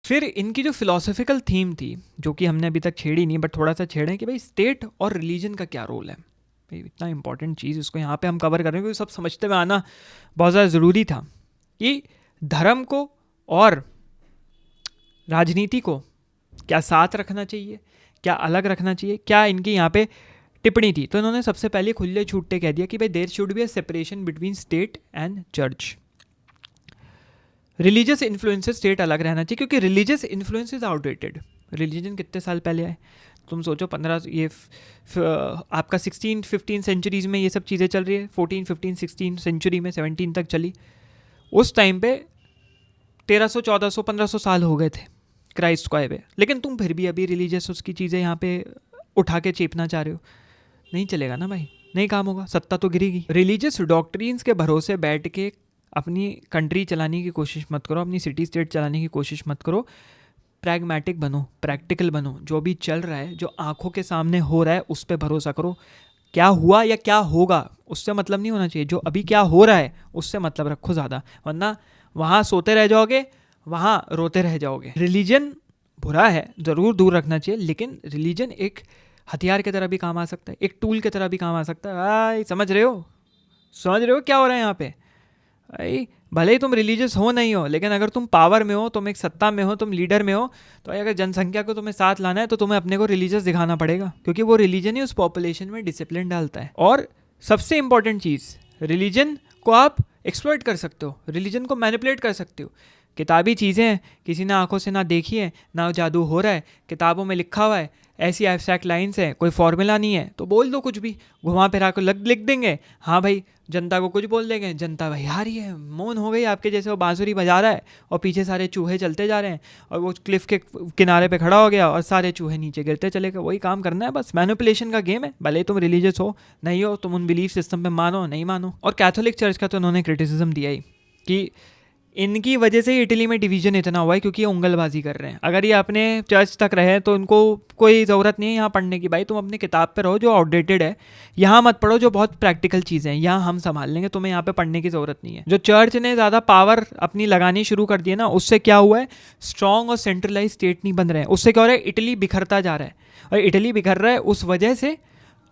फिर इनकी जो फिलोसफिकल थीम थी, जो कि हमने अभी तक छेड़ी नहीं बट थोड़ा सा छेड़े, कि भाई स्टेट और रिलीजन का क्या रोल है। भाई इतना इंपॉर्टेंट चीज़, इसको यहाँ पे हम कवर कर रहे हैं क्योंकि सब समझते हुए आना बहुत ज़्यादा ज़रूरी था कि धर्म को और राजनीति को क्या साथ रखना चाहिए, क्या अलग रखना चाहिए, क्या इनकी यहाँ पे टिप्पणी थी। तो इन्होंने सबसे पहले खुले छूटे कह दिया कि भाई there should be a separation between state and church. Religious influence से स्टेट अलग रहना चाहिए क्योंकि religious influence is outdated. Religion कितने साल पहले आए, तुम सोचो 15 ये आपका 16-15 सेंचुरीज़ में ये सब चीज़ें चल रही है, 14-15-16 सेंचुरी में 17 तक चली। उस टाइम पे 1300-1400-1500 साल हो गए थे क्राइस्ट को आए हुए, लेकिन तुम फिर भी अभी रिलीजियस उसकी चीज़ें यहाँ पे उठा के चेपना चाह रहे हो। नहीं चलेगा ना भाई, नहीं काम होगा, सत्ता तो गिरेगी। रिलीजियस डॉक्ट्रिन्स के भरोसे बैठ के अपनी कंट्री चलाने की कोशिश मत करो, अपनी सिटी स्टेट चलाने की कोशिश मत करो। प्रैग्मेटिक बनो, प्रैक्टिकल बनो। जो भी चल रहा है, जो आंखों के सामने हो रहा है, उस पर भरोसा करो। क्या हुआ या क्या होगा उससे मतलब नहीं होना चाहिए, जो अभी क्या हो रहा है उससे मतलब रखो ज़्यादा, वरना वहाँ सोते रह जाओगे, वहाँ रोते रह जाओगे। रिलीजन बुरा है, ज़रूर दूर रखना चाहिए, लेकिन रिलीजन एक हथियार की तरह भी काम आ सकता है, एक टूल की तरह भी काम आ सकता है। भाई समझ रहे हो, समझ रहे हो क्या हो रहा है यहाँ पे। भाई भले ही तुम रिलीजियस हो नहीं हो, लेकिन अगर तुम पावर में हो, तुम एक सत्ता में हो, तुम लीडर में हो, तो अगर जनसंख्या को तुम्हें साथ लाना है तो तुम्हें अपने को रिलीजियस दिखाना पड़ेगा, क्योंकि वो रिलीजन ही उस पॉपुलेशन में डिसिप्लिन डालता है। और सबसे इंपॉर्टेंट चीज़, रिलीजन को आप एक्सप्लॉइट कर सकते हो, रिलीजन को मैनिपुलेट कर सकते हो। किताबी चीज़ें हैं, किसी ने आंखों से ना देखी है, ना जादू हो रहा है, किताबों में लिखा हुआ है, ऐसी एब्स्ट्रैक्ट लाइन्स है, कोई फॉर्मूला नहीं है, तो बोल दो कुछ भी, घुमा फिरा को लिख देंगे। हाँ भाई, जनता को कुछ बोल देंगे, जनता भाई यार ये मौन हो गई, आपके जैसे वो बांसुरी बजा रहा है और पीछे सारे चूहे चलते जा रहे हैं, और वो क्लिफ के किनारे पे खड़ा हो गया और सारे चूहे नीचे गिरते चले गए। वही काम करना है बस, मैनिपुलेशन का गेम है। भले ही तुम रिलीजियस हो नहीं हो, तुम उन बिलीफ सिस्टम पे मानो नहीं मानो। और कैथोलिक चर्च का तो उन्होंने क्रिटिसिज्म दिया ही कि इनकी वजह से इटली में डिवीजन इतना हुआ है क्योंकि ये उंगलबाजी कर रहे हैं। अगर ये अपने चर्च तक रहे तो इनको कोई ज़रूरत नहीं है यहाँ पढ़ने की। भाई तुम अपनी किताब पे रहो जो आउटडेटेड है, यहाँ मत पढ़ो जो बहुत प्रैक्टिकल चीज़ें हैं, यहाँ हम संभाल लेंगे, तुम्हें यहाँ पे पढ़ने की ज़रूरत नहीं है। जो चर्च ने ज़्यादा पावर अपनी लगानी शुरू कर दी है ना, उससे क्या हुआ है, स्ट्रॉन्ग और सेंट्रलाइज स्टेट नहीं बन रहे हैं। उससे क्या हो रहा है, इटली बिखरता जा रहा है, और इटली बिखर रहा है उस वजह से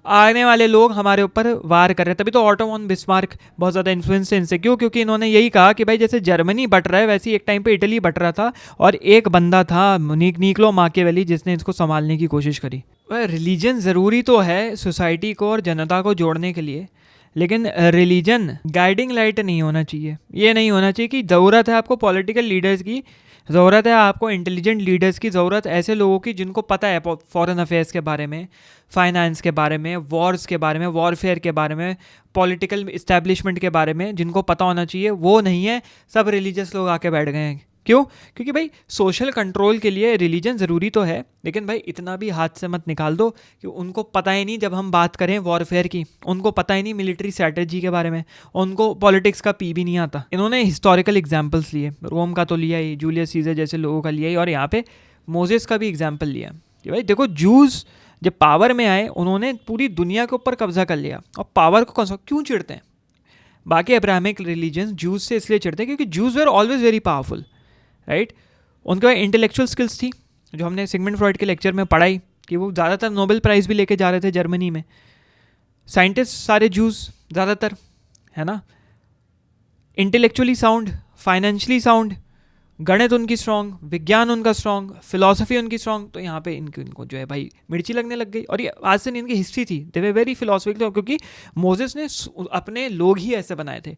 आने वाले लोग हमारे ऊपर वार कर रहे हैं। तभी तो ऑटो वन बिस्मार्क बहुत ज़्यादा इन्फ्लुएंस है इनसे। क्यों? क्योंकि इन्होंने यही कहा कि भाई जैसे जर्मनी बट रहा है वैसे ही एक टाइम पे इटली बट रहा था, और एक बंदा था निकोलो माकियावेली जिसने इसको संभालने की कोशिश करी। रिलीजन ज़रूरी तो है सोसाइटी को और जनता को जोड़ने के लिए, लेकिन रिलीजन गाइडिंग लाइट नहीं होना चाहिए। ये नहीं होना चाहिए कि ज़रूरत है आपको पॉलिटिकल लीडर्स की, ज़रूरत है आपको इंटेलिजेंट लीडर्स की, ज़रूरत ऐसे लोगों की जिनको पता है फॉरेन अफेयर्स के बारे में, फाइनेंस के बारे में, वॉर्स के बारे में, वॉरफेयर के बारे में, पॉलिटिकल इस्टेब्लिशमेंट के बारे में, जिनको पता होना चाहिए। वो नहीं है, सब रिलीजियस लोग आके बैठ गए हैं। क्यों? क्योंकि भाई सोशल कंट्रोल के लिए रिलीजन ज़रूरी तो है, लेकिन भाई इतना भी हाथ से मत निकाल दो कि उनको पता ही नहीं, जब हम बात करें वॉरफेयर की, उनको पता ही नहीं मिलिट्री स्ट्रैटेजी के बारे में, उनको पॉलिटिक्स का पी भी नहीं आता। इन्होंने हिस्टोरिकल एग्जाम्पल्स लिए, रोम का तो लिया ही, जूलियस सीजर जैसे लोगों का लिया ही, और यहाँ पे मोजेस का भी एग्जाम्पल लिया कि भाई देखो जूस जब पावर में आए उन्होंने पूरी दुनिया के ऊपर कब्जा कर लिया, और पावर को क्यों चिढ़ते हैं बाकी अब्राहमिक रिलीजन्स? जूस से इसलिए चिढ़ते हैं क्योंकि juice where always very powerful, right. उनके पास इंटेलेक्चुअल स्किल्स थी, जो हमने सिगमंड फ्रॉइड के लेक्चर में पढ़ाई कि वो ज़्यादातर नोबेल प्राइज़ भी लेके जा रहे थे जर्मनी में। साइंटिस्ट सारे जूस ज़्यादातर, है ना, इंटेलेक्चुअली साउंड, फाइनेंशियली साउंड, गणित उनकी स्ट्रॉन्ग, विज्ञान उनका स्ट्रॉन्ग, फिलॉसफी उनकी स्ट्रॉन्ग। तो यहाँ पे इनको जो है भाई मिर्ची लगने लग गई, और ये आज से इनकी हिस्ट्री थी, दे वे वेरी फिलोसफिकल, क्योंकि मोजेस ने अपने लोग ही ऐसे बनाए थे।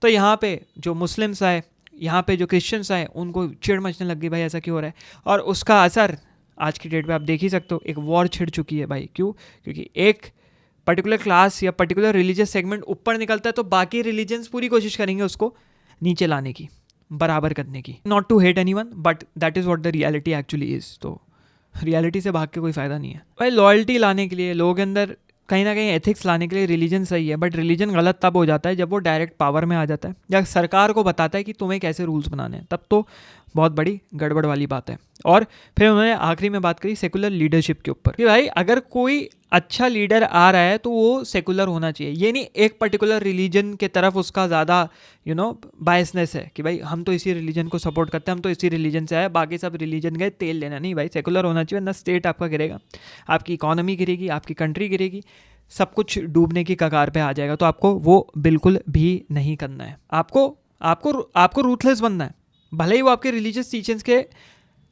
तो यहाँ पे जो मुस्लिम्स आए, यहाँ पे जो क्रिश्चियंस आए, उनको चिढ़ मचने लग गई भाई ऐसा क्यों हो रहा है। और उसका असर आज की डेट पे आप देख ही सकते हो, एक वॉर छिड़ चुकी है भाई। क्यों? क्योंकि एक पर्टिकुलर क्लास या पर्टिकुलर रिलीजियस सेगमेंट ऊपर निकलता है तो बाकी रिलीजन्स पूरी कोशिश करेंगे उसको नीचे लाने की, बराबर करने की। Not to hate anyone, but that is what the reality actually is. तो रियलिटी से भाग के कोई फ़ायदा नहीं है भाई। लॉयल्टी लाने के लिए, लोगों के अंदर कहीं ना कहीं एथिक्स लाने के लिए रिलीजन सही है, बट रिलीजन गलत तब हो जाता है जब वो डायरेक्ट पावर में आ जाता है या सरकार को बताता है कि तुम्हें कैसे रूल्स बनाने हैं, तब तो बहुत बड़ी गड़बड़ वाली बात है। और फिर उन्होंने आखिरी में बात करी सेकुलर लीडरशिप के ऊपर कि भाई अगर कोई अच्छा लीडर आ रहा है तो वो सेकुलर होना चाहिए, ये नहीं एक पर्टिकुलर रिलीजन के तरफ उसका ज़्यादा बायसनेस है कि भाई हम तो इसी रिलीजन को सपोर्ट करते हैं, हम तो इसी रिलीजन से आए, बाकी सब रिलीजन गए तेल लेना। नहीं भाई, सेकुलर होना चाहिए, वरना स्टेट आपका गिरेगा, आपकी इकोनॉमी गिरेगी, आपकी कंट्री गिरेगी, सब कुछ डूबने की कगार पे आ जाएगा। तो आपको वो बिल्कुल भी नहीं करना है। आपको आपको आपको रूथलेस बनना है, भले ही वो आपके रिलीजियस टीचिंग्स के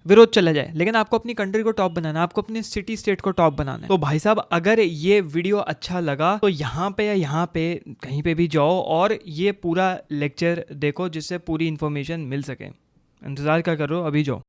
विरोध चला जाए, लेकिन आपको अपनी कंट्री को टॉप बनाना है, आपको अपनी सिटी स्टेट को टॉप बनाना है। तो भाई साहब, अगर ये वीडियो अच्छा लगा तो यहाँ पे या यहाँ पे कहीं पे भी जाओ और ये पूरा लेक्चर देखो, जिससे पूरी इन्फॉर्मेशन मिल सके। इंतज़ार क्या कर रहे हो, अभी जाओ।